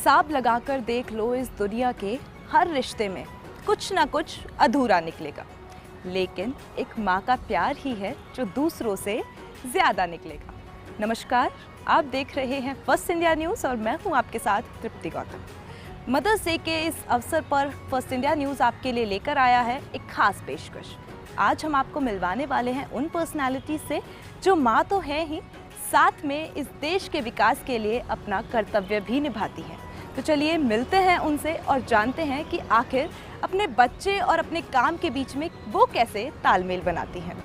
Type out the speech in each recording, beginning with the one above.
हिसाब लगाकर देख लो, इस दुनिया के हर रिश्ते में कुछ ना कुछ अधूरा निकलेगा, लेकिन एक माँ का प्यार ही है जो दूसरों से ज़्यादा निकलेगा। नमस्कार, आप देख रहे हैं फर्स्ट इंडिया न्यूज़ और मैं हूँ आपके साथ तृप्ति गौतम। मदर्स डे के इस अवसर पर फर्स्ट इंडिया न्यूज़ आपके लिए लेकर आया है एक खास पेशकश। आज हम आपको मिलवाने वाले हैं उन पर्सनालिटी से जो माँ तो हैं ही, साथ में इस देश के विकास के लिए अपना कर्तव्य भी निभाती हैं। तो चलिए मिलते हैं उनसे और जानते हैं कि आखिर अपने बच्चे और अपने काम के बीच में वो कैसे तालमेल बनाती हैं।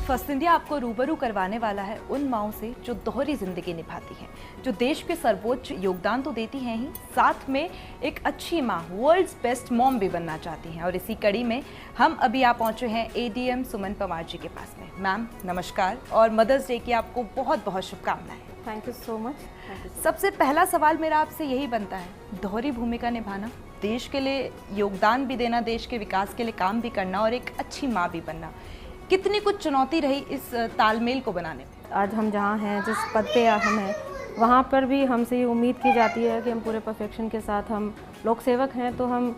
फर्स्ट इंडिया आपको रूबरू करवाने वाला है उन माँओं से जो दोहरी जिंदगी निभाती हैं, जो देश के सर्वोच्च योगदान तो देती हैं ही, साथ में एक अच्छी माँ, वर्ल्ड्स बेस्ट मॉम भी बनना चाहती हैं। और इसी कड़ी में हम अभी आप पहुँचे हैं एडीएम सुमन पवार जी के पास में। मैम नमस्कार और मदर्स डे की आपको बहुत बहुत शुभकामनाएं। Thank you so much. सबसे पहला सवाल मेरा आपसे यही बनता है, दोहरी भूमिका निभाना, देश के लिए योगदान भी देना, देश के विकास के लिए काम भी करना और एक अच्छी माँ भी बनना, कितनी कुछ चुनौती रही इस तालमेल को बनाने में? आज हम जहाँ हैं, जिस पद पे हम हैं, वहाँ पर भी हमसे ये उम्मीद की जाती है कि हम पूरे परफेक्शन के साथ, हम लोक सेवक हैं तो हम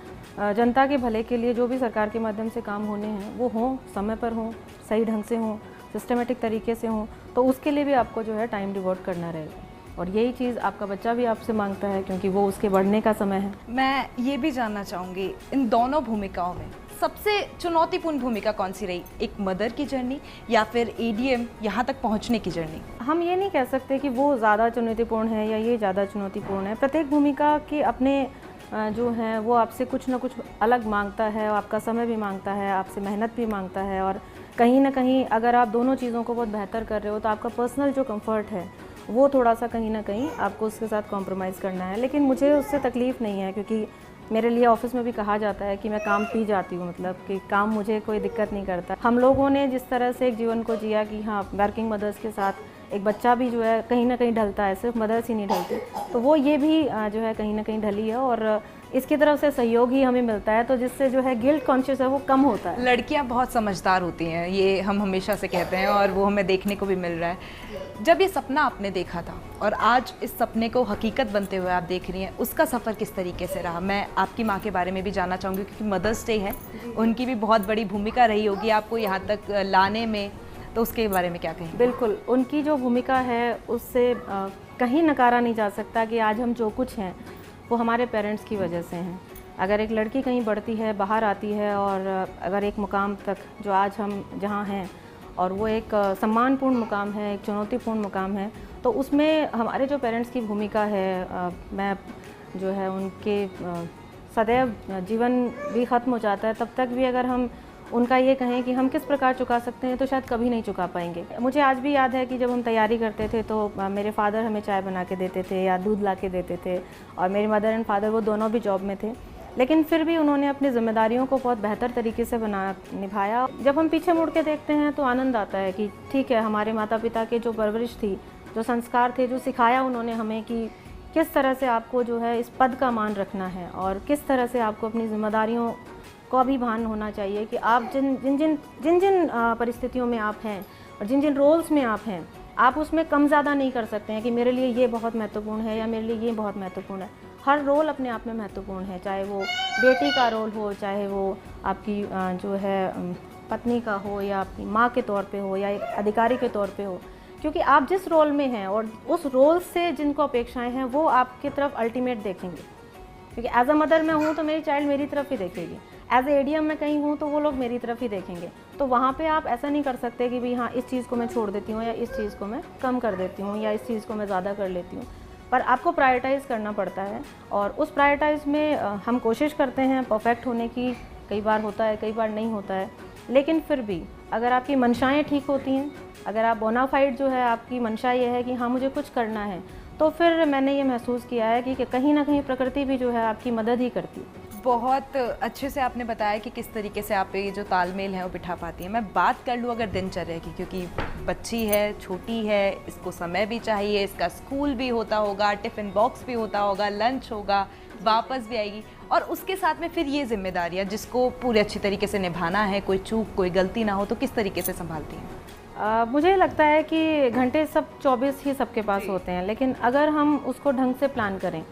जनता के भले के लिए जो भी सरकार के माध्यम से काम होने हैं वो हों, समय पर हों, सही ढंग से हों, सिस्टमेटिक तरीके से हों। तो उसके लिए भी आपको जो है टाइम डिवोट करना रहेगा और यही चीज़ आपका बच्चा भी आपसे मांगता है क्योंकि वो उसके बढ़ने का समय है। मैं ये भी जानना चाहूँगी, इन दोनों भूमिकाओं में सबसे चुनौतीपूर्ण भूमिका कौन सी रही, एक मदर की जर्नी या फिर एडीएम यहाँ तक पहुँचने की जर्नी? हम ये नहीं कह सकते कि वो ज़्यादा चुनौतीपूर्ण है या ये ज़्यादा चुनौतीपूर्ण है। प्रत्येक भूमिका के अपने जो है वो आपसे कुछ ना कुछ अलग मांगता है, आपका समय भी मांगता है, आपसे मेहनत भी मांगता है और कहीं ना कहीं अगर आप दोनों चीज़ों को बहुत बेहतर कर रहे हो तो आपका पर्सनल जो कंफर्ट है वो थोड़ा सा कहीं ना कहीं आपको उसके साथ कॉम्प्रोमाइज़ करना है। लेकिन मुझे उससे तकलीफ़ नहीं है क्योंकि मेरे लिए ऑफिस में भी कहा जाता है कि मैं काम पी जाती हूँ, मतलब कि काम मुझे कोई दिक्कत नहीं करता। हम लोगों ने जिस तरह से एक जीवन को जिया कि हाँ, वर्किंग मदर्स के साथ एक बच्चा भी जो है कहीं ना कहीं ढलता है, सिर्फ मदर्स ही नहीं ढलती, तो वो ये भी जो है कहीं ना कहीं ढली है और इसकी तरफ से सहयोग ही हमें मिलता है, तो जिससे जो है गिल्ट कॉन्शियस है वो कम होता है। लड़कियां बहुत समझदार होती हैं, ये हम हमेशा से कहते हैं और वो हमें देखने को भी मिल रहा है। जब ये सपना आपने देखा था और आज इस सपने को हकीकत बनते हुए आप देख रही हैं, उसका सफ़र किस तरीके से रहा? मैं आपकी माँ के बारे में भी जानना चाहूँगी क्योंकि मदर्स डे है, उनकी भी बहुत बड़ी भूमिका रही होगी आपको यहाँ तक लाने में, तो उसके बारे में क्या कहें? बिल्कुल, उनकी जो भूमिका है उससे कहीं नकारा नहीं जा सकता कि आज हम जो कुछ हैं वो हमारे पेरेंट्स की वजह से हैं। अगर एक लड़की कहीं बढ़ती है, बाहर आती है और अगर एक मुकाम तक जो आज हम जहाँ हैं और वो एक सम्मानपूर्ण मुकाम है, एक चुनौतीपूर्ण मुकाम है, तो उसमें हमारे जो पेरेंट्स की भूमिका है, मैं जो है उनके सदैव जीवन भी ख़त्म हो जाता है तब तक भी अगर हम उनका ये कहें कि हम किस प्रकार चुका सकते हैं तो शायद कभी नहीं चुका पाएंगे। मुझे आज भी याद है कि जब हम तैयारी करते थे तो मेरे फादर हमें चाय बना के देते थे या दूध ला के देते थे और मेरी मदर एंड फादर वो दोनों भी जॉब में थे, लेकिन फिर भी उन्होंने अपनी ज़िम्मेदारियों को बहुत बेहतर तरीके से निभाया। जब हम पीछे मुड़ के देखते हैं तो आनंद आता है कि ठीक है, हमारे माता पिता के जो परवरिश थी, जो संस्कार थे, जो सिखाया उन्होंने हमें कि किस तरह से आपको जो है इस पद का मान रखना है और किस तरह से आपको अपनी जिम्मेदारियों को भी भान होना चाहिए कि आप जिन जिन परिस्थितियों में आप हैं और जिन जिन रोल्स में आप हैं, आप उसमें कम ज़्यादा नहीं कर सकते हैं कि मेरे लिए ये बहुत महत्वपूर्ण है या मेरे लिए ये बहुत महत्वपूर्ण है। हर रोल अपने आप में महत्वपूर्ण है, चाहे वो बेटी का रोल हो, चाहे वो आपकी जो है पत्नी का हो या आपकी माँ के तौर पे हो या एक अधिकारी के तौर पे हो, क्योंकि आप जिस रोल में हैं और उस रोल से जिनको अपेक्षाएँ हैं वो आपकी तरफ अल्टीमेट देखेंगे। क्योंकि एज अ मदर मैं हूँ तो मेरी चाइल्ड मेरी तरफ ही देखेगी, एज ए एडीएम में कहीं हूँ तो वो लोग मेरी तरफ ही देखेंगे। तो वहाँ पे आप ऐसा नहीं कर सकते कि भाई हाँ, इस चीज़ को मैं छोड़ देती हूँ या इस चीज़ को मैं कम कर देती हूँ या इस चीज़ को मैं ज़्यादा कर लेती हूँ, पर आपको प्रायोरिटाइज़ करना पड़ता है और उस प्रायोरिटाइज़ में हम कोशिश करते हैं परफेक्ट होने की। कई बार होता है, कई बार नहीं होता है, लेकिन फिर भी अगर आपकी मंशाएँ ठीक होती हैं, अगर आप बोनाफाइड जो है आपकी मंशा ये है कि हाँ मुझे कुछ करना है, तो फिर मैंने ये महसूस किया है कि कहीं ना कहीं प्रकृति भी जो है आपकी मदद ही करती है। बहुत अच्छे से आपने बताया कि किस तरीके से आप ये जो तालमेल है वो बिठा पाती हैं। मैं बात कर लूँ अगर दिनचर्या की, क्योंकि बच्ची है, छोटी है, इसको समय भी चाहिए, इसका स्कूल भी होता होगा, टिफ़िन बॉक्स भी होता होगा, लंच होगा, वापस भी आएगी और उसके साथ में फिर ये जिम्मेदारियाँ जिसको पूरे अच्छी तरीके से निभाना है, कोई चूक कोई गलती ना हो, तो किस तरीके से संभालती हैं? मुझे लगता है कि घंटे सब 24 ही सबके पास होते हैं, लेकिन अगर हम उसको ढंग से प्लान करें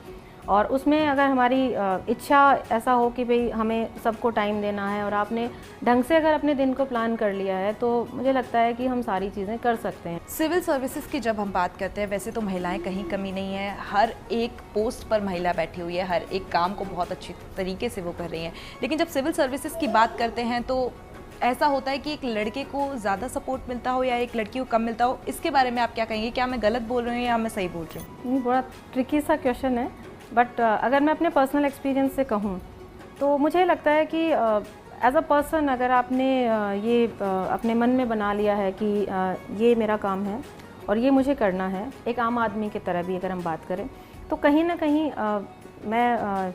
और उसमें अगर हमारी इच्छा ऐसा हो कि भाई हमें सबको टाइम देना है और आपने ढंग से अगर अपने दिन को प्लान कर लिया है, तो मुझे लगता है कि हम सारी चीज़ें कर सकते हैं। सिविल सर्विसेज की जब हम बात करते हैं, वैसे तो महिलाएं कहीं कमी नहीं है, हर एक पोस्ट पर महिला बैठी हुई है, हर एक काम को बहुत अच्छी तरीके से वो कर रही हैं, लेकिन जब सिविल सर्विसेज की बात करते हैं तो ऐसा होता है कि एक लड़के को ज़्यादा सपोर्ट मिलता हो या एक लड़की को कम मिलता हो, इसके बारे में आप क्या कहेंगे? क्या मैं गलत बोल रही हूँ या मैं सही बोल रही हूँ? नहीं, बड़ा ट्रिकी सा क्वेश्चन है, बट अगर मैं अपने पर्सनल एक्सपीरियंस से कहूँ तो मुझे लगता है कि एज अ पर्सन अगर आपने ये अपने मन में बना लिया है कि ये मेरा काम है और ये मुझे करना है, एक आम आदमी की तरह भी अगर हम बात करें, तो कहीं ना कहीं मैं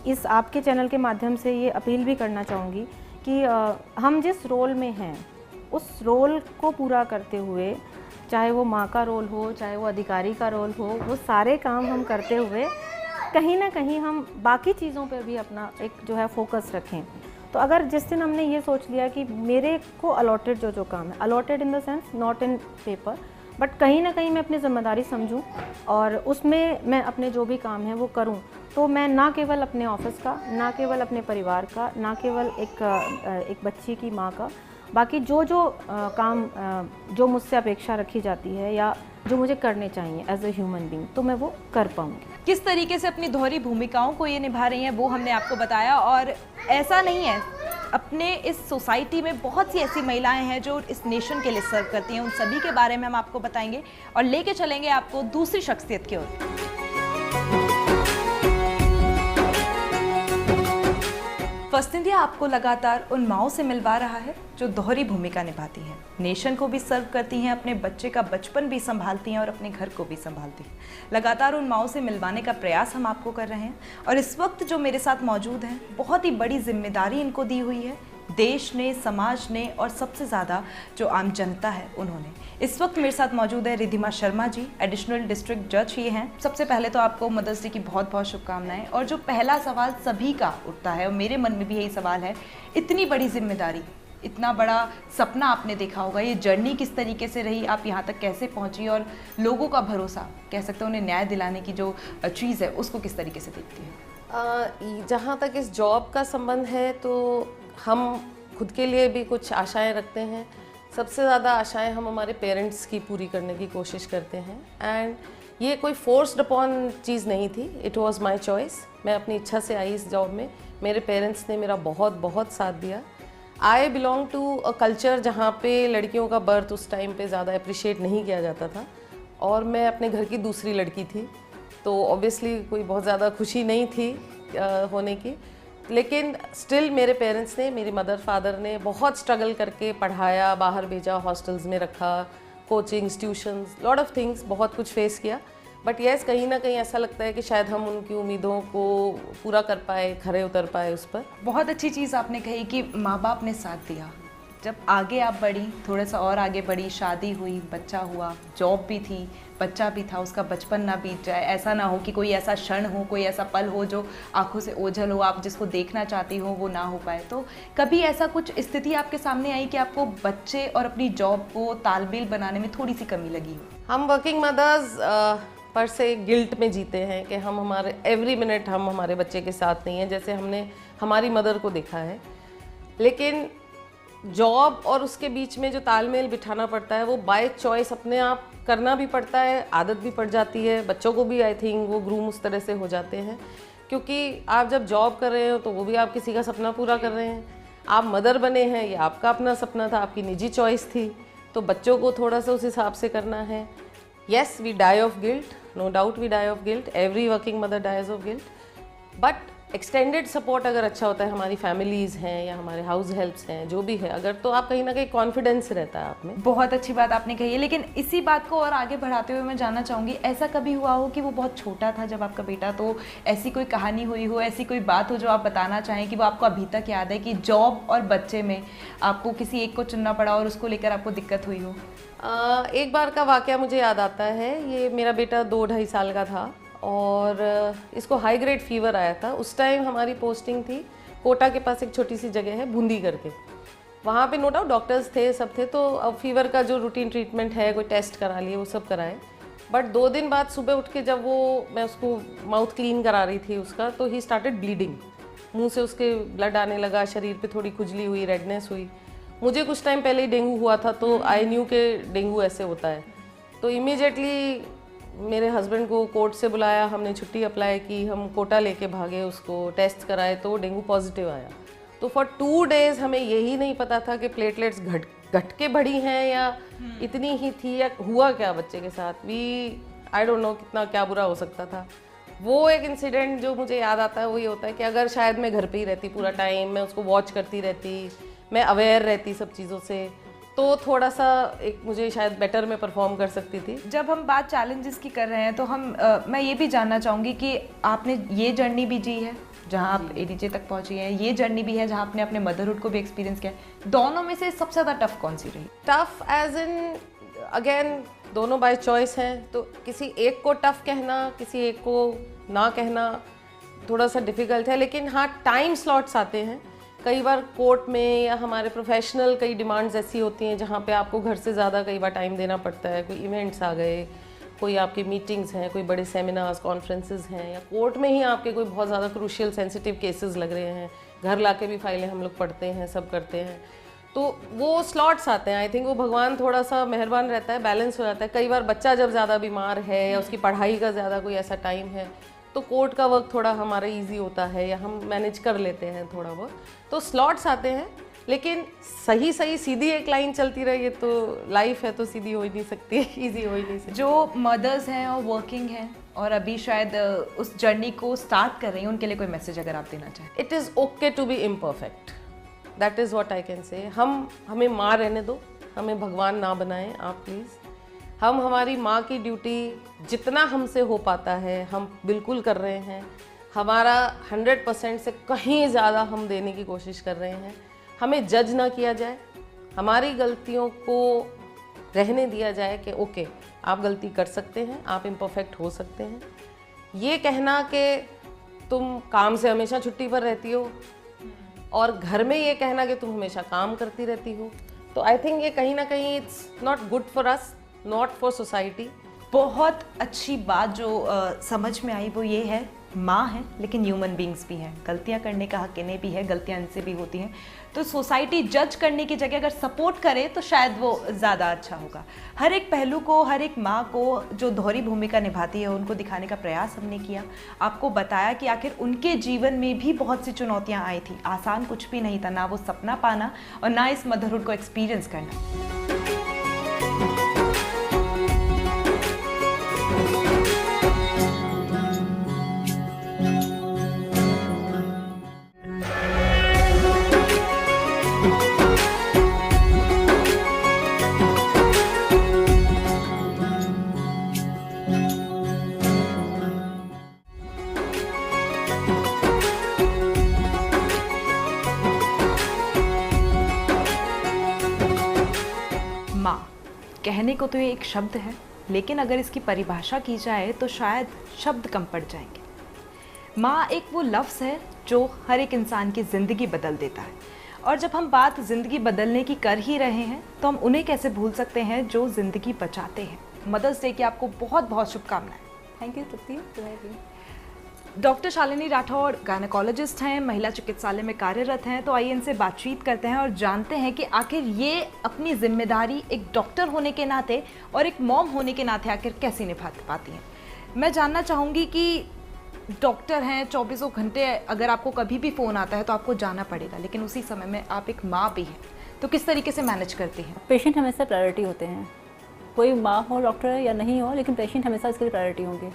इस आपके चैनल के माध्यम से ये अपील भी करना चाहूँगी कि हम जिस रोल में हैं उस रोल को पूरा करते हुए, चाहे वो माँ का रोल हो, चाहे वो अधिकारी का रोल हो, वो सारे काम हम करते हुए कहीं ना कहीं हम बाकी चीज़ों पर भी अपना एक जो है फोकस रखें। तो अगर जिस दिन हमने ये सोच लिया कि मेरे को अलॉटेड जो काम है, allotted in the sense not in paper, but कहीं ना कहीं मैं अपनी जिम्मेदारी समझूं और उसमें मैं अपने जो भी काम है वो करूं, तो मैं ना केवल अपने ऑफिस का, ना केवल अपने परिवार का, ना केवल एक बच्ची की माँ का, बाकी जो काम जो मुझसे अपेक्षा रखी जाती है या जो मुझे करने चाहिए एज ए ह्यूमन बीइंग, तो मैं वो कर पाऊँगी। किस तरीके से अपनी दोहरी भूमिकाओं को ये निभा रही हैं वो हमने आपको बताया, और ऐसा नहीं है, अपने इस सोसाइटी में बहुत सी ऐसी महिलाएं हैं जो इस नेशन के लिए सर्व करती हैं, उन सभी के बारे में हम आपको बताएंगे और लेके चलेंगे आपको दूसरी शख्सियत की ओर। फर्स्ट इंडिया आपको लगातार उन माओं से मिलवा रहा है जो दोहरी भूमिका निभाती हैं, नेशन को भी सर्व करती हैं, अपने बच्चे का बचपन भी संभालती हैं और अपने घर को भी संभालती हैं। लगातार उन माओं से मिलवाने का प्रयास हम आपको कर रहे हैं और इस वक्त जो मेरे साथ मौजूद हैं, बहुत ही बड़ी जिम्मेदारी इनको दी हुई है, देश ने, समाज ने और सबसे ज़्यादा जो आम जनता है उन्होंने। इस वक्त मेरे साथ मौजूद है रिद्धिमा शर्मा जी, एडिशनल डिस्ट्रिक्ट जज ही हैं। सबसे पहले तो आपको मदर्स डे की बहुत बहुत शुभकामनाएं। और जो पहला सवाल सभी का उठता है और मेरे मन में भी यही सवाल है, इतनी बड़ी जिम्मेदारी, इतना बड़ा सपना आपने देखा होगा, ये जर्नी किस तरीके से रही, आप यहाँ तक कैसे पहुँची और लोगों का भरोसा, कह सकते हैं उन्हें न्याय दिलाने की जो चीज़ है उसको किस तरीके से देखती है? जहाँ तक इस जॉब का संबंध है तो हम खुद के लिए भी कुछ आशाएं रखते हैं। सबसे ज़्यादा आशाएं हम हमारे पेरेंट्स की पूरी करने की कोशिश करते हैं, एंड ये कोई फोर्स्ड अपॉन चीज़ नहीं थी, इट वाज माय चॉइस। मैं अपनी इच्छा से आई इस जॉब में, मेरे पेरेंट्स ने मेरा बहुत बहुत साथ दिया। I belong to a culture जहाँ पे लड़कियों का बर्थ उस टाइम पे ज़्यादा अप्रिशिएट नहीं किया जाता था और मैं अपने घर की दूसरी लड़की थी, तो ऑब्वियसली कोई बहुत ज़्यादा खुशी नहीं थी होने की, लेकिन स्टिल मेरे पेरेंट्स ने, मेरी मदर फादर ने बहुत स्ट्रगल करके पढ़ाया, बाहर भेजा, हॉस्टल्स में रखा, coachings, tuitions, lot of things, बहुत कुछ फेस किया। बट येस, कहीं ना कहीं ऐसा लगता है कि शायद हम उनकी उम्मीदों को पूरा कर पाए, खरे उतर पाए उस पर। बहुत अच्छी चीज़ आपने कही कि माँ बाप ने साथ दिया। जब आगे आप बढ़ी, थोड़ा सा और आगे बढ़ी, शादी हुई, बच्चा हुआ, जॉब भी थी, बच्चा भी था, उसका बचपन ना बीत जाए, ऐसा ना हो कि कोई ऐसा क्षण हो, कोई ऐसा पल हो जो आंखों से ओझल हो, आप जिसको देखना चाहती हो वो ना हो पाए। तो कभी ऐसा कुछ स्थिति आपके सामने आई कि आपको बच्चे और अपनी जॉब को तालमेल बनाने में थोड़ी सी कमी लगी हो? हम वर्किंग मदर्स पर से गिल्ट में जीते हैं कि हम हमारे एवरी मिनट हम हमारे बच्चे के साथ नहीं हैं, जैसे हमने हमारी मदर को देखा है। लेकिन जॉब और उसके बीच में जो तालमेल बिठाना पड़ता है वो बाय चॉइस अपने आप करना भी पड़ता है, आदत भी पड़ जाती है, बच्चों को भी आई थिंक वो ग्रूम उस तरह से हो जाते हैं, क्योंकि आप जब जॉब कर रहे हो तो वो भी आप किसी का सपना पूरा कर रहे हैं, आप मदर बने हैं, ये आपका अपना सपना था, आपकी निजी चॉइस थी, तो बच्चों को थोड़ा सा उस हिसाब से करना है। Yes, we die of guilt, no doubt we die of guilt, every working mother dies of guilt, but extended support अगर अच्छा होता है, हमारी फैमिलीज़ हैं या हमारे हाउस हेल्प्स हैं, जो भी है अगर, तो आप कहीं ना कहीं कॉन्फिडेंस रहता है आप में। बहुत अच्छी बात आपने कही है, लेकिन इसी बात को और आगे बढ़ाते हुए मैं जानना चाहूँगी, ऐसा कभी हुआ हो कि वो बहुत छोटा था जब आपका बेटा, तो ऐसी कोई कहानी हुई हो, ऐसी कोई बात हो जो आप बताना चाहें कि वो आपको अभी तक याद है कि जॉब और बच्चे में आपको किसी एक को चुनना पड़ा और उसको लेकर आपको दिक्कत हुई हो? एक बार का वाकया मुझे याद आता है, ये मेरा बेटा 2-2.5 साल का था और इसको हाई ग्रेड फीवर आया था। उस टाइम हमारी पोस्टिंग थी कोटा के पास, एक छोटी सी जगह है बूंदी करके, वहाँ पे नो डाउट डॉक्टर्स थे, सब थे। तो अब फीवर का जो रूटीन ट्रीटमेंट है, कोई टेस्ट करा लिए, वो सब कराए। बट 2 दिन बाद सुबह उठ के जब मैं उसको माउथ क्लीन करा रही थी उसका, तो ही स्टार्टेड ब्लीडिंग, मुंह से उसके ब्लड आने लगा, शरीर पे थोड़ी खुजली हुई, रेडनेस हुई। मुझे कुछ टाइम पहले ही डेंगू हुआ था, तो आई न्यू के डेंगू ऐसे होता है। तो इमीडिएटली मेरे हस्बैंड को कोर्ट से बुलाया, हमने छुट्टी अप्लाई की, हम कोटा लेके भागे, उसको टेस्ट कराए तो डेंगू पॉजिटिव आया। तो फॉर 2 डेज़ हमें यही नहीं पता था कि प्लेटलेट्स घट के बढ़ी हैं या इतनी ही थी, या हुआ क्या बच्चे के साथ। आई डोंट नो कितना क्या बुरा हो सकता था। वो एक इंसिडेंट जो मुझे याद आता है वो ये होता है कि अगर शायद मैं घर पे ही रहती पूरा टाइम, मैं उसको वॉच करती रहती, मैं अवेयर रहती सब चीज़ों से, तो थोड़ा सा एक मुझे शायद बेटर में परफॉर्म कर सकती थी। जब हम बात चैलेंजेस की कर रहे हैं तो मैं ये भी जानना चाहूँगी कि आपने ये जर्नी भी जी है जहाँ आप एडीजे तक पहुँची हैं, ये जर्नी भी है जहाँ आपने अपने मदरहुड को भी एक्सपीरियंस किया है। दोनों में से सबसे ज़्यादा टफ कौन सी रही? टफ एज इन अगेन दोनों बाय चॉइस हैं, तो किसी एक को टफ कहना, किसी एक को ना कहना थोड़ा सा डिफ़िकल्ट है। लेकिन हाँ, टाइम स्लॉट्स आते हैं कई बार कोर्ट में, या हमारे प्रोफेशनल कई डिमांड्स ऐसी होती हैं जहाँ पे आपको घर से ज़्यादा कई बार टाइम देना पड़ता है। कोई इवेंट्स आ गए, कोई आपकी मीटिंग्स हैं, कोई बड़े सेमिनार्स, कॉन्फ्रेंसेस हैं, या कोर्ट में ही आपके कोई बहुत ज़्यादा क्रूशियल सेंसिटिव केसेस लग रहे हैं, घर लाके भी फाइलें हम लोग पढ़ते हैं, सब करते हैं। तो वो स्लॉट्स आते हैं। आई थिंक वो भगवान थोड़ा सा मेहरबान रहता है, बैलेंस हो जाता है। कई बार बच्चा जब ज़्यादा बीमार है या उसकी पढ़ाई का ज़्यादा कोई ऐसा टाइम है, तो कोर्ट का वर्क थोड़ा हमारा इजी होता है, या हम मैनेज कर लेते हैं थोड़ा बहुत। तो स्लॉट्स आते हैं, लेकिन सही सीधी एक लाइन चलती रहे, ये तो लाइफ है, तो सीधी हो ही नहीं सकती, इजी हो ही नहीं सकती। जो मदर्स हैं और वर्किंग हैं और अभी शायद उस जर्नी को स्टार्ट कर रही हैं, उनके लिए कोई मैसेज अगर आप देना चाहें? It is okay to be imperfect, that is what I can say. हमें माँ रहने दो, हमें भगवान ना बनाएं आप प्लीज़। हम हमारी माँ की ड्यूटी जितना हमसे हो पाता है हम बिल्कुल कर रहे हैं। हमारा 100% से कहीं ज़्यादा हम देने की कोशिश कर रहे हैं। हमें जज ना किया जाए, हमारी गलतियों को रहने दिया जाए कि ओके आप गलती कर सकते हैं, आप इम्परफेक्ट हो सकते हैं। ये कहना कि तुम काम से हमेशा छुट्टी पर रहती हो और घर में ये कहना कि तुम हमेशा काम करती रहती हो, तो आई थिंक ये कहीं ना कहीं it's not good for us, not for society. बहुत अच्छी बात जो समझ में आई वो ये है, माँ है लेकिन ह्यूमन बींग्स भी हैं, गलतियाँ करने का हक इन्हें भी है, गलतियाँ इनसे भी होती हैं। तो सोसाइटी जज करने की जगह अगर सपोर्ट करे तो शायद वो ज़्यादा अच्छा होगा। हर एक पहलू को, हर एक माँ को जो दोहरी भूमिका निभाती है उनको दिखाने का प्रयास हमने किया, आपको बताया कि आखिर उनके जीवन में भी बहुत सी चुनौतियाँ आई थी, आसान कुछ भी नहीं था, ना वो सपना पाना और ना इस मदरहुड को एक्सपीरियंस करना। माँ कहने को तो ये एक शब्द है, लेकिन अगर इसकी परिभाषा की जाए तो शायद शब्द कम पड़ जाएंगे। माँ एक वो लफ्ज़ है जो हर एक इंसान की ज़िंदगी बदल देता है, और जब हम बात ज़िंदगी बदलने की कर ही रहे हैं तो हम उन्हें कैसे भूल सकते हैं जो ज़िंदगी बचाते हैं। मदर्स डे की आपको बहुत बहुत शुभकामनाएं। थैंक यू तृप्ति, तुम्हें भी। डॉक्टर शालिनी राठौड़ गायनेकोलॉजिस्ट हैं, महिला चिकित्सालय में कार्यरत हैं। तो आइए इनसे बातचीत करते हैं और जानते हैं कि आखिर ये अपनी जिम्मेदारी एक डॉक्टर होने के नाते और एक मॉम होने के नाते आखिर कैसे निभा पाती हैं। मैं जानना चाहूँगी कि डॉक्टर हैं, 24 घंटे अगर आपको कभी भी फ़ोन आता है तो आपको जाना पड़ेगा, लेकिन उसी समय में आप एक माँ भी हैं, तो किस तरीके से मैनेज करती हैं? पेशेंट हमेशा प्रायोरिटी होते हैं, कोई माँ हो डॉक्टर या नहीं हो, लेकिन पेशेंट हमेशा इसके लिए प्रायोरिटी होंगे।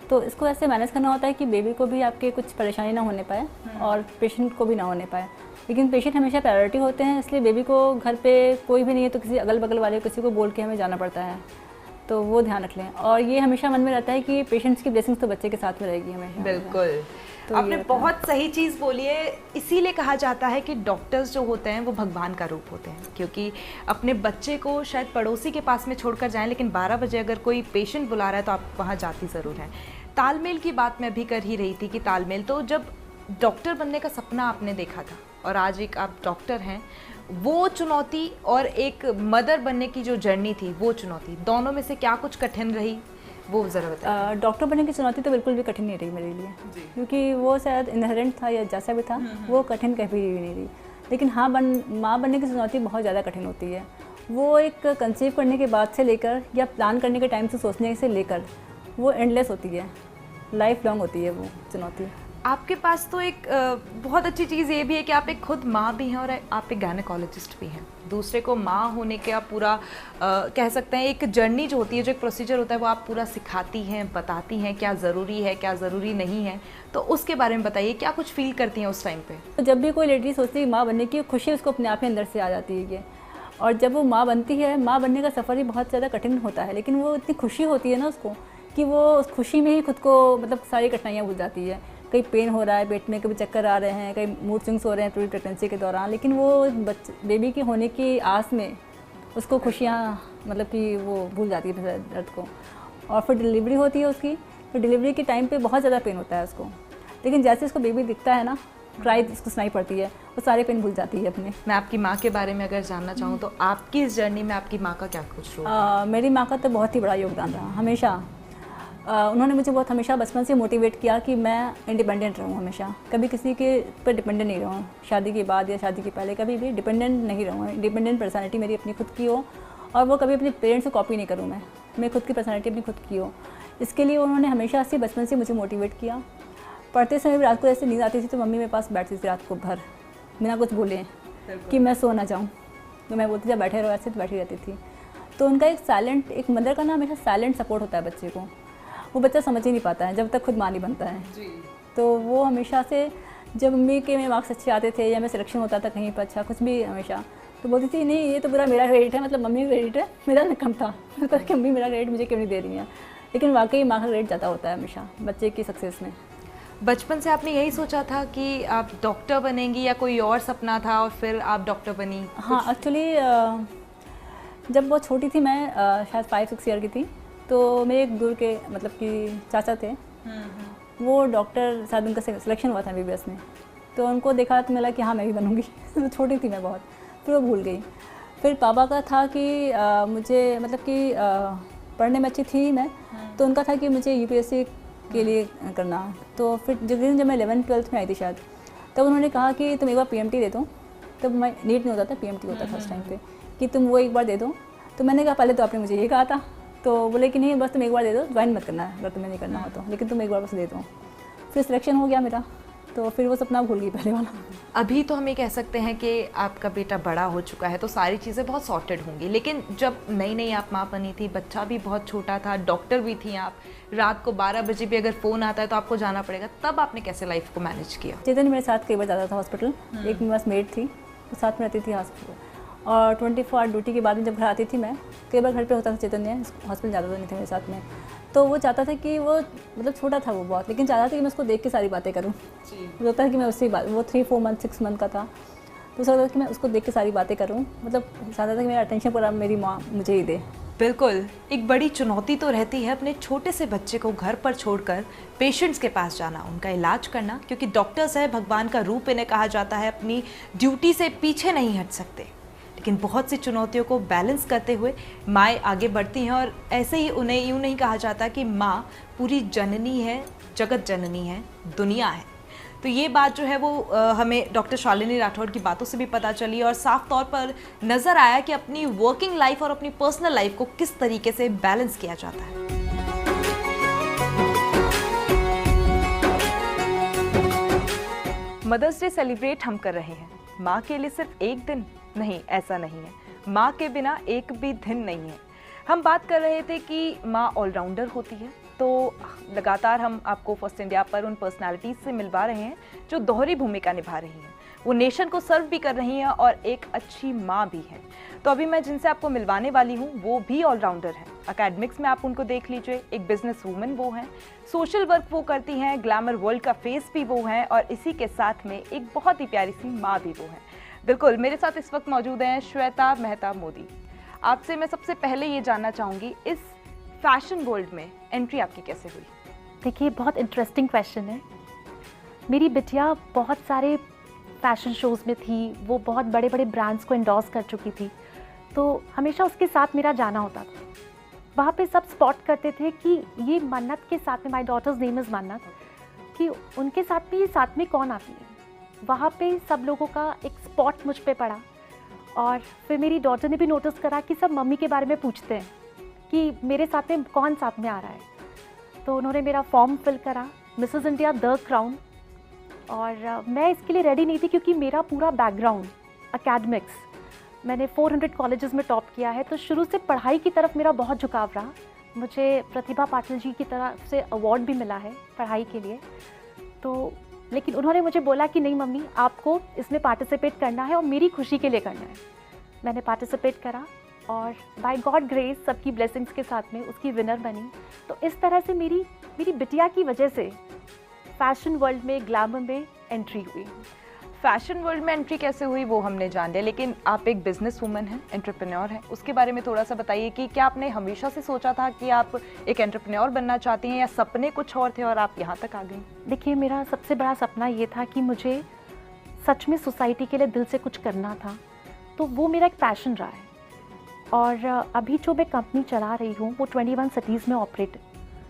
तो इसको ऐसे मैनेज करना होता है कि बेबी को भी आपके कुछ परेशानी ना होने पाए और पेशेंट को भी ना होने पाए, लेकिन पेशेंट हमेशा प्रायोरिटी होते हैं। इसलिए बेबी को घर पे कोई भी नहीं है तो किसी अगल बगल वाले किसी को बोल के हमें जाना पड़ता है, तो वो ध्यान रख लें। और ये हमेशा मन में रहता है कि पेशेंट्स की ब्लेसिंग्स तो बच्चे के साथ में रहेगी हमेशा। बिल्कुल, तो आपने बहुत सही चीज़ बोली है। इसीलिए कहा जाता है कि डॉक्टर्स जो होते हैं वो भगवान का रूप होते हैं, क्योंकि अपने बच्चे को शायद पड़ोसी के पास में छोड़कर जाएं, लेकिन 12 बजे अगर कोई पेशेंट बुला रहा है तो आप वहाँ जाती ज़रूर हैं। तालमेल की बात मैं भी कर ही रही थी कि तालमेल, तो जब डॉक्टर बनने का सपना आपने देखा था और आज एक आप डॉक्टर हैं, वो चुनौती और एक मदर बनने की जो जर्नी थी वो चुनौती, दोनों में से क्या कुछ कठिन रही वो ज़रा बताइए। डॉक्टर बनने की चुनौती तो बिल्कुल भी कठिन नहीं रही मेरे लिए, क्योंकि वो शायद इनहेरेंट था या जैसा भी था, वो कठिन कभी भी नहीं रही। लेकिन हाँ, माँ बनने की चुनौती बहुत ज़्यादा कठिन होती है। वो एक कंसीव करने के बाद से लेकर या प्लान करने के टाइम से सोचने से लेकर वो एंडलेस होती है, लाइफ लॉन्ग होती है वो चुनौती। आपके पास तो एक बहुत अच्छी चीज़ ये भी है कि आप एक खुद माँ भी हैं और आप एक गायनेकोलॉजिस्ट भी हैं। दूसरे को माँ होने का पूरा कह सकते हैं एक जर्नी जो होती है, जो एक प्रोसीजर होता है, वो आप पूरा सिखाती हैं, बताती हैं क्या ज़रूरी है क्या ज़रूरी नहीं है। तो उसके बारे में बताइए, क्या कुछ फील करती हैं उस टाइम पे? तो जब भी कोई लेडी सोचती है माँ बनने की, खुशी उसको अपने आप में अंदर से आ जाती है। और जब वो माँ बनती है, माँ बनने का सफ़र ही बहुत ज़्यादा कठिन होता है, लेकिन वो इतनी खुशी होती है ना उसको कि वो उस खुशी में ही खुद को मतलब सारी कठिनाइयाँ भूल जाती है। कहीं पेन हो रहा है पेट में, कभी चक्कर आ रहे हैं, कहीं मूड स्विंग्स हो रहे हैं पूरी प्रेगनेंसी के दौरान, लेकिन वो बेबी के होने की आस में उसको खुशियाँ मतलब कि वो भूल जाती है दर्द को। और फिर डिलीवरी होती है उसकी, तो डिलीवरी के टाइम पे बहुत ज़्यादा पेन होता है उसको, लेकिन जैसे उसको बेबी दिखता है ना, क्राई उसको सुनाई पड़ती है, वो सारे पेन भूल जाती है अपने। मैं आपकी माँ के बारे में अगर जानना चाहूँ तो आपकी इस जर्नी में आपकी माँ का क्या कुछ रोल? मेरी माँ का तो बहुत ही बड़ा योगदान रहा हमेशा। उन्होंने मुझे बहुत हमेशा बचपन से मोटिवेट किया कि मैं इंडिपेंडेंट रहूँ, हमेशा कभी किसी के पर डिपेंडेंट नहीं रहूँ। शादी के बाद या शादी के पहले कभी भी डिपेंडेंट नहीं रहूँ। इंडिपेंडेंट पर्सनैलिटी मेरी अपनी खुद की हो, और वो कभी अपने पेरेंट्स से कॉपी नहीं करूँ। मैं खुद की पर्सनैलिटी अपनी खुद की हो, इसके लिए उन्होंने हमेशा से बचपन से मुझे मोटिवेट किया। पढ़ते समय भी रात को ऐसे नींद आती थी तो मम्मी मेरे पास बैठती थी रात को भर, बिना कुछ बोले कि मैं सो ना जाऊँ, तो मैं बोलती थी बैठे रहो, ऐसे तो बैठी रहती थी। तो उनका एक साइलेंट, एक मदर का ना हमेशा साइलेंट सपोर्ट होता है बच्चे को। वो बच्चा समझ ही नहीं पाता है जब तक खुद माँ नहीं बनता है जी। तो वो हमेशा से, जब मम्मी के मेरे मार्क्स अच्छे आते थे या मैं सिलेक्शन होता था कहीं पर अच्छा कुछ भी, हमेशा तो बोलती थी नहीं ये तो पूरा मेरा क्रेडिट है, मतलब मम्मी का क्रेडिट है, मेरा न कम था। कि मम्मी मेरा क्रेडिट मुझे क्यों नहीं दे रही है, लेकिन वाकई माँ का क्रेडिट ज़्यादा होता है हमेशा बच्चे की सक्सेस में। बचपन से आपने यही सोचा था कि आप डॉक्टर बनेंगी या कोई और सपना था और फिर आप डॉक्टर बनी? हाँ, एक्चुअली जब बहुत छोटी थी मैं, शायद 5-6 ईयर की थी, तो मेरे एक दूर के मतलब कि चाचा थे, वो डॉक्टर, शायद उनका सिलेक्शन हुआ था MBBS में, तो उनको देखा तो मिला कि हाँ मैं भी बनूँगी। तो छोटी थी मैं बहुत, फिर वो भूल गई। फिर पापा का था कि मुझे मतलब कि पढ़ने में अच्छी थी मैं, तो उनका था कि मुझे UPSC के लिए करना। तो फिर जिस दिन जब मैं 11th-12th में आई थी शायद, तब उन्होंने कहा कि तुम एक बार PMT दे दो। तब मैं नीट नहीं होता था, PMT होता था उस टाइम पे, कि तुम वो एक बार दे दो। तो मैंने कहा पहले तो आपने मुझे ये कहा था, तो बोले कि नहीं बस तुम एक बार दे दो, ज्वाइन मत करना अगर तुम्हें नहीं करना हो तो, लेकिन तुम एक बार बस दे दो। फिर सिलेक्शन हो गया मेरा, तो फिर वो सपना भूल गई पहले वाला। अभी तो हम ये कह सकते हैं कि आपका बेटा बड़ा हो चुका है तो सारी चीज़ें बहुत सॉर्टेड होंगी, लेकिन जब नई नई आप माँ बनी थी, बच्चा भी बहुत छोटा था, डॉक्टर भी थी आप, रात को 12 बजे भी अगर फ़ोन आता है तो आपको जाना पड़ेगा, तब आपने कैसे लाइफ को मैनेज किया? चेतन मेरे साथ कई बार जाता था हॉस्पिटल, एक मेरे पास मेड थी, तो साथ में रहती थी हॉस्पिटल। और 24 आवर ड्यूटी के बाद में जब घर आती थी मैं, कई बार घर पे होता था चैतन्य, हॉस्पिटल जाता नहीं था मेरे साथ में, तो वो चाहता था कि वो मतलब छोटा था वो बहुत, लेकिन चाहता था कि मैं उसको देख के सारी बातें करूँ। वो होता है कि मैं उससे बात, वो 3-4 मंथ 6 मंथ का था, तो सोचता था कि मैं उसको देख के सारी बातें करूँ, मतलब चाहता था कि मेरा अटेंशन पूरा मेरी माँ मुझे ही दे। बिल्कुल, एक बड़ी चुनौती तो रहती है अपने छोटे से बच्चे को घर पर छोड़कर पेशेंट्स के पास जाना, उनका इलाज करना, क्योंकि डॉक्टर्स है भगवान का रूप इन्हें कहा जाता है, अपनी ड्यूटी से पीछे नहीं हट सकते। लेकिन बहुत सी चुनौतियों को बैलेंस करते हुए माएँ आगे बढ़ती हैं, और ऐसे ही उन्हें यूँ नहीं कहा जाता कि माँ पूरी जननी है, जगत जननी है, दुनिया है। तो ये बात जो है वो हमें डॉक्टर शालिनी राठौड़ की बातों से भी पता चली और साफ तौर पर नज़र आया कि अपनी वर्किंग लाइफ और अपनी पर्सनल लाइफ को किस तरीके से बैलेंस किया जाता है। मदर्स डे सेलिब्रेट हम कर रहे हैं, माँ के लिए सिर्फ एक दिन नहीं, ऐसा नहीं है, माँ के बिना एक भी दिन नहीं है। हम बात कर रहे थे कि माँ ऑलराउंडर होती है, तो लगातार हम आपको फर्स्ट इंडिया पर उन पर्सनालिटीज़ से मिलवा रहे हैं जो दोहरी भूमिका निभा रही हैं, वो नेशन को सर्व भी कर रही हैं और एक अच्छी माँ भी हैं। तो अभी मैं जिनसे आपको मिलवाने वाली हूँ वो भी ऑलराउंडर हैं। एकेडमिक्स में आप उनको देख लीजिए, एक बिजनेस वूमन वो हैं, सोशल वर्क वो करती हैं, ग्लैमर वर्ल्ड का फेस भी वो हैं, और इसी के साथ में एक बहुत ही प्यारी सी माँ भी वो हैं। बिल्कुल, मेरे साथ इस वक्त मौजूद हैं श्वेता मेहता मोदी। आपसे मैं सबसे पहले ये जानना चाहूँगी, इस फैशन वर्ल्ड में एंट्री आपकी कैसे हुई? देखिए, बहुत इंटरेस्टिंग क्वेश्चन है। मेरी बिटिया बहुत सारे फैशन शोज़ में थी, वो बहुत बड़े बड़े ब्रांड्स को एंडोर्स कर चुकी थी, तो हमेशा उसके साथ मेरा जाना होता था। वहाँ पे सब स्पॉट करते थे कि ये मन्नत के साथ में, माय डॉटर्स नेम इज़ मन्नत, कि उनके साथ में ये साथ में कौन आती है। वहाँ पे सब लोगों का एक स्पॉट मुझ पे पड़ा, और फिर मेरी डॉटर ने भी नोटिस करा कि सब मम्मी के बारे में पूछते हैं कि मेरे साथ में कौन साथ में आ रहा है। तो उन्होंने मेरा फॉर्म फिल करा, मिसेस इंडिया द क्राउन, और मैं इसके लिए रेडी नहीं थी क्योंकि मेरा पूरा बैकग्राउंड एकेडमिक्स, मैंने 400 कॉलेजेस में टॉप किया है, तो शुरू से पढ़ाई की तरफ मेरा बहुत झुकाव रहा। मुझे प्रतिभा पाटिल जी की तरफ से अवार्ड भी मिला है पढ़ाई के लिए। तो लेकिन उन्होंने मुझे बोला कि नहीं मम्मी, आपको इसमें पार्टिसिपेट करना है और मेरी खुशी के लिए करना है। मैंने पार्टिसिपेट करा और बाय गॉड ग्रेस, सबकी ब्लेसिंग्स के साथ में उसकी विनर बनी। तो इस तरह से मेरी बिटिया की वजह से फैशन वर्ल्ड में, ग्लैमर में एंट्री हुई। फैशन वर्ल्ड में एंट्री कैसे हुई वो हमने जान लिया, लेकिन आप एक बिजनेस वूमन हैं, एंटरप्रेन्योर हैं, उसके बारे में थोड़ा सा बताइए कि क्या आपने हमेशा से सोचा था कि आप एक एंटरप्रेन्योर बनना चाहती हैं, या सपने कुछ और थे और आप यहाँ तक आ गई? देखिए, मेरा सबसे बड़ा सपना ये था कि मुझे सच में सोसाइटी के लिए दिल से कुछ करना था, तो वो मेरा एक पैशन रहा है। और अभी जो मैं कंपनी चला रही हूँ वो 21 सिटीज़ में ऑपरेट,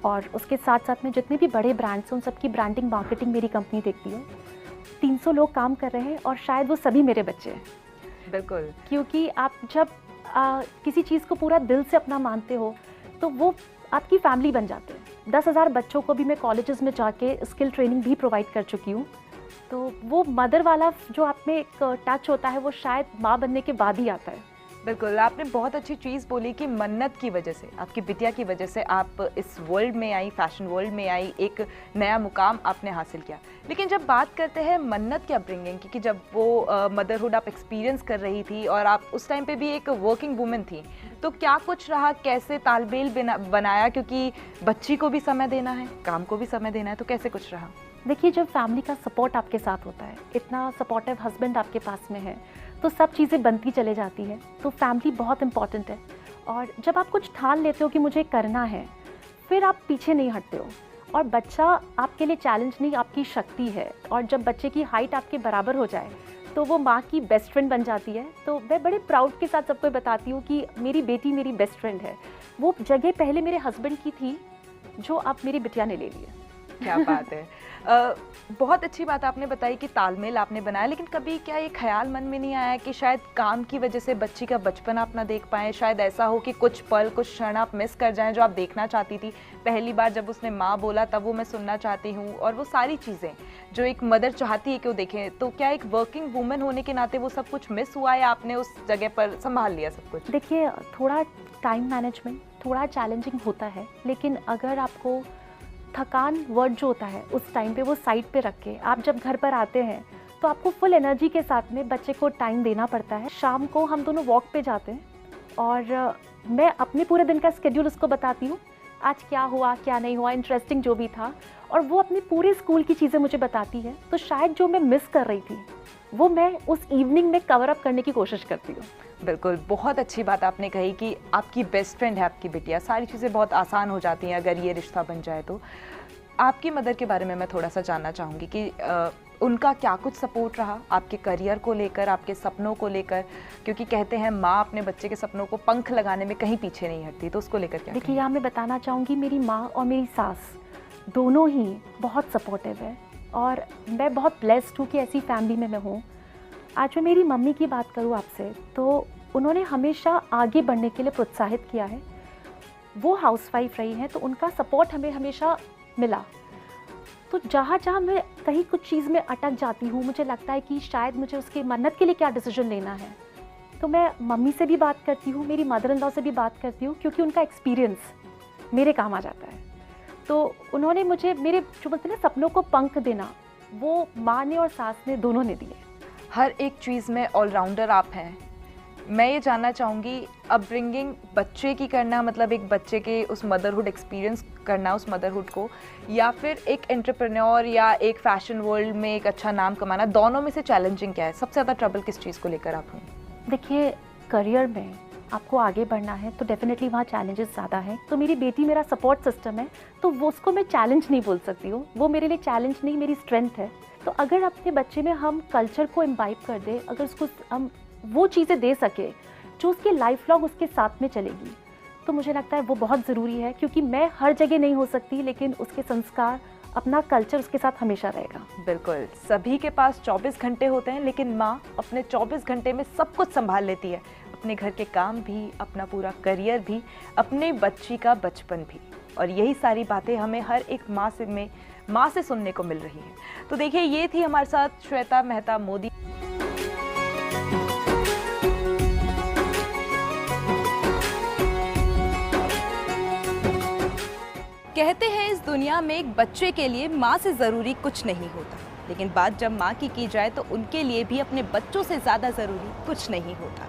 और उसके साथ साथ में जितने भी बड़े ब्रांड्स हैं उन सबकी ब्रांडिंग मार्केटिंग मेरी कंपनी देखती है। 300 लोग काम कर रहे हैं और शायद वो सभी मेरे बच्चे हैं। बिल्कुल, क्योंकि आप जब किसी चीज़ को पूरा दिल से अपना मानते हो तो वो आपकी फैमिली बन जाते हैं। 10,000 बच्चों को भी मैं कॉलेजेस में जाके स्किल ट्रेनिंग भी प्रोवाइड कर चुकी हूँ। तो वो मदर वाला जो आप में एक टच होता है वो शायद माँ बनने के बाद ही आता है। बिल्कुल, आपने बहुत अच्छी चीज़ बोली कि मन्नत की वजह से, आपकी बिटिया की वजह से आप इस वर्ल्ड में आई, फैशन वर्ल्ड में आई, एक नया मुकाम आपने हासिल किया। लेकिन जब बात करते हैं मन्नत की अपब्रिंगिंग की, कि जब वो मदरहुड आप एक्सपीरियंस कर रही थी और आप उस टाइम पे भी एक वर्किंग वूमेन थी, तो क्या कुछ रहा, कैसे तालमेल बनाया, क्योंकि बच्ची को भी समय देना है, काम को भी समय देना है, तो कैसे कुछ रहा? देखिए, जब फैमिली का सपोर्ट आपके साथ होता है, इतना सपोर्टिव हस्बैंड आपके पास में है, तो सब चीज़ें बनती चले जाती है। तो फैमिली बहुत इंपॉर्टेंट है, और जब आप कुछ ठान लेते हो कि मुझे करना है, फिर आप पीछे नहीं हटते हो। और बच्चा आपके लिए चैलेंज नहीं, आपकी शक्ति है। और जब बच्चे की हाइट आपके बराबर हो जाए तो वो माँ की बेस्ट फ्रेंड बन जाती है। तो मैं बड़े प्राउड के साथ सबको बताती हूँ कि मेरी बेटी मेरी बेस्ट फ्रेंड है। वो जगह पहले मेरे हस्बैंड की थी जो अब मेरी बिटिया ने ले ली है। क्या बात है। बहुत अच्छी बात आपने बताई कि तालमेल आपने बनाया, लेकिन कभी क्या ये ख्याल मन में नहीं आया कि शायद काम की वजह से बच्ची का बचपन आप ना देख पाएँ? शायद ऐसा हो कि कुछ पल, कुछ क्षण आप मिस कर जाएं जो आप देखना चाहती थी। पहली बार जब उसने माँ बोला तब वो मैं सुनना चाहती हूँ, और वो सारी चीज़ें जो एक मदर चाहती है कि वो देखें। तो क्या एक वर्किंग वूमेन होने के नाते वो सब कुछ मिस हुआ, या आपने उस जगह पर संभाल लिया सब कुछ? देखिए, थोड़ा टाइम मैनेजमेंट थोड़ा चैलेंजिंग होता है, लेकिन अगर आपको थकान वर्ड जो होता है उस टाइम पे वो साइड पे रख के आप जब घर पर आते हैं तो आपको फुल एनर्जी के साथ में बच्चे को टाइम देना पड़ता है। शाम को हम दोनों वॉक पे जाते हैं, और मैं अपने पूरे दिन का स्केड्यूल उसको बताती हूँ, आज क्या हुआ क्या नहीं हुआ, इंटरेस्टिंग जो भी था, और वो अपनी पूरे स्कूल की चीज़ें मुझे बताती है। तो शायद जो मैं मिस कर रही थी वो मैं उस इवनिंग में कवर अप करने की कोशिश करती हूँ। बिल्कुल, बहुत अच्छी बात आपने कही कि आपकी बेस्ट फ्रेंड है आपकी बिटिया, सारी चीज़ें बहुत आसान हो जाती हैं अगर ये रिश्ता बन जाए तो। आपकी मदर के बारे में मैं थोड़ा सा जानना चाहूँगी कि उनका क्या कुछ सपोर्ट रहा आपके करियर को लेकर, आपके सपनों को लेकर, क्योंकि कहते हैं माँ अपने बच्चे के सपनों को पंख लगाने में कहीं पीछे नहीं हटती, तो उसको लेकर क्या? देखिए, यहाँ मैं बताना चाहूँगी, मेरी माँ और मेरी सास दोनों ही बहुत सपोर्टिव है, और मैं बहुत ब्लेस्ड हूँ कि ऐसी फैमिली में मैं हूँ। आज मैं मेरी मम्मी की बात करूँ आपसे, तो उन्होंने हमेशा आगे बढ़ने के लिए प्रोत्साहित किया है। वो हाउसवाइफ रही हैं, तो उनका सपोर्ट हमें हमेशा मिला। तो जहाँ जहाँ मैं कहीं कुछ चीज़ में अटक जाती हूँ, मुझे लगता है कि शायद मुझे उसके मन्नत के लिए क्या डिसीजन लेना है, तो मैं मम्मी से भी बात करती हूँ, मेरी मदर इन लॉ से भी बात करती हूँ, क्योंकि उनका एक्सपीरियंस मेरे काम आ जाता है। तो उन्होंने मुझे मेरे जो बोलते हैं ना सपनों को पंख देना, वो माँ ने और सास ने दोनों ने दिए। हर एक चीज़ में ऑलराउंडर आप हैं। मैं ये जानना चाहूँगी, अपब्रिंगिंग बच्चे की करना, मतलब एक बच्चे के उस मदरहुड एक्सपीरियंस करना उस मदरहुड को, या फिर एक एंटरप्रेन्योर या एक फैशन वर्ल्ड में एक अच्छा नाम कमाना, दोनों में से चैलेंजिंग क्या है? सबसे ज़्यादा ट्रबल किस चीज़ को लेकर आप हैं? देखिए, करियर में आपको आगे बढ़ना है तो डेफिनेटली वहाँ चैलेंजेस ज़्यादा हैं। तो मेरी बेटी मेरा सपोर्ट सिस्टम है, तो वो उसको मैं चैलेंज नहीं बोल सकती हूँ, वो मेरे लिए चैलेंज नहीं, मेरी स्ट्रेंथ है। तो अगर अपने बच्चे में हम कल्चर को इम्बाइब कर दे, अगर उसको हम वो चीज़ें दे सके जो उसके लाइफ लॉन्ग उसके साथ में चलेगी, तो मुझे लगता है वो बहुत ज़रूरी है। क्योंकि मैं हर जगह नहीं हो सकती, लेकिन उसके संस्कार, अपना कल्चर उसके साथ हमेशा रहेगा। बिल्कुल, सभी के पास 24 घंटे होते हैं, लेकिन माँ अपने 24 घंटे में सब कुछ संभाल लेती है, अपने घर के काम भी, अपना पूरा करियर भी, अपने बच्ची का बचपन भी। और यही सारी बातें हमें हर एक माँ से सुनने को मिल रही है। तो देखिए, ये थी हमारे साथ श्वेता मेहता मोदी। कहते हैं इस दुनिया में एक बच्चे के लिए माँ से ज़रूरी कुछ नहीं होता, लेकिन बात जब माँ की जाए तो उनके लिए भी अपने बच्चों से ज़्यादा ज़रूरी कुछ नहीं होता।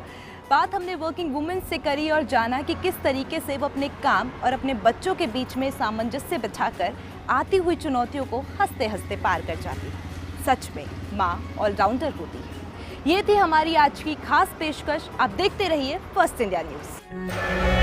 बात हमने वर्किंग वुमेन से करी और जाना कि किस तरीके से वो अपने काम और अपने बच्चों के बीच में सामंजस्य बिठाकर आती हुई चुनौतियों को हंसते हंसते पार कर जाती है। सच में माँ ऑलराउंडर होती है। ये थी हमारी आज की खास पेशकश। आप देखते रहिए फर्स्ट इंडिया न्यूज़।